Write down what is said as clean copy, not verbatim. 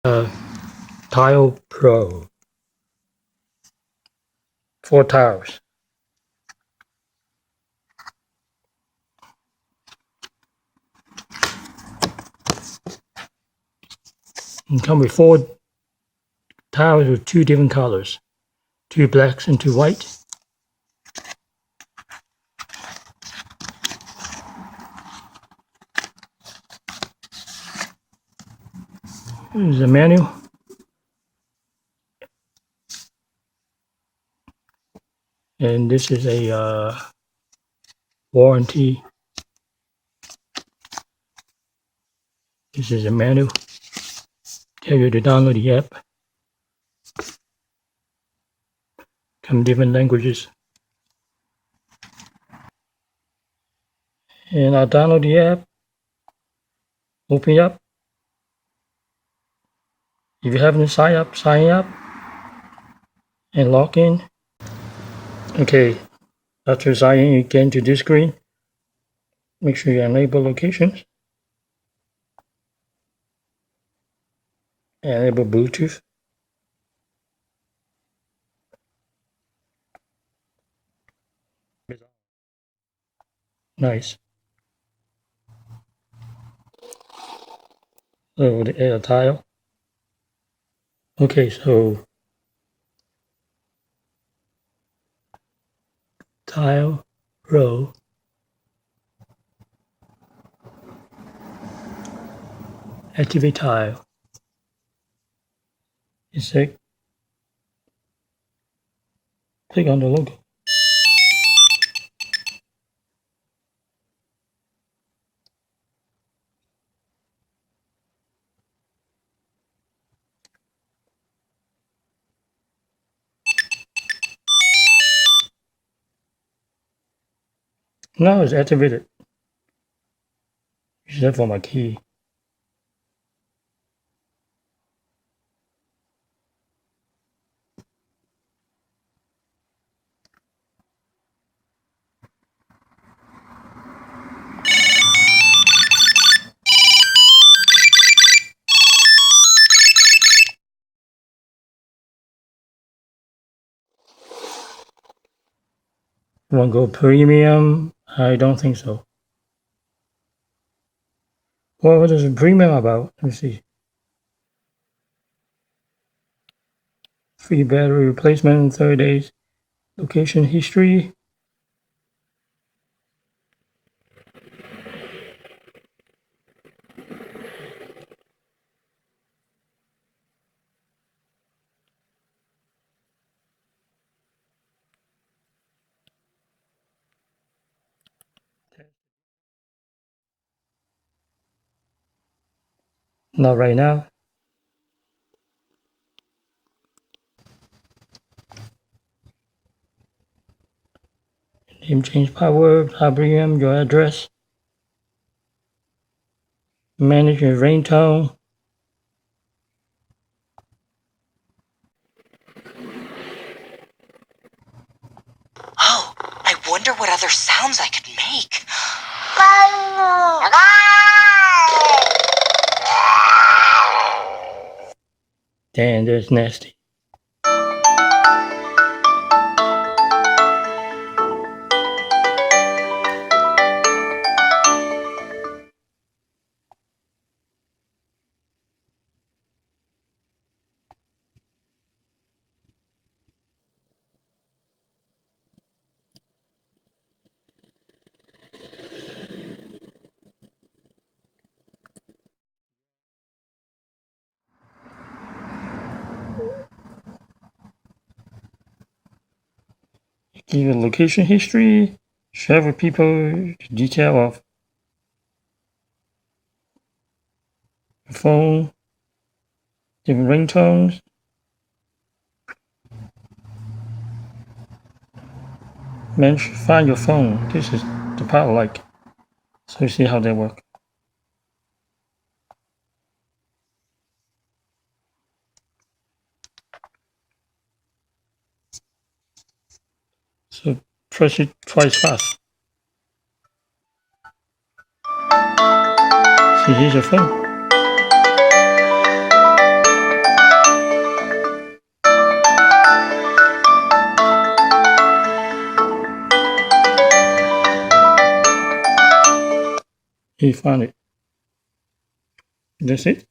Tile Pro. 4 tiles. And come with 4 tiles with 2 different colors. 2 blacks and 2 white. Here's the manual. And this is a warranty. This is a manual. Tell you to download the app. Come different languages. And I'll download the app. Open it up. If you haven't signed up, sign up. And log in. Okay. After signing in, you get into this screen. Make sure you enable locations. Enable Bluetooth. Nice. So the air tile. Okay, so tile row. Activate tile. It's like click on the logo. Now it's activated. Use that for my key. Want to go premium? I don't think so. Well, what is a premium about? Let me see. Free battery replacement, 30 days. Location history. Not right now. Name change password, premium, your address. Manage your ringtone. Oh, I wonder what other sounds I could make. Damn, that's nasty. Give you location history, share with people, detail of your phone, different ringtones. Find your phone. This is the part I like. So you see how they work. So press it twice fast. See, here's your phone. he found it. That's it.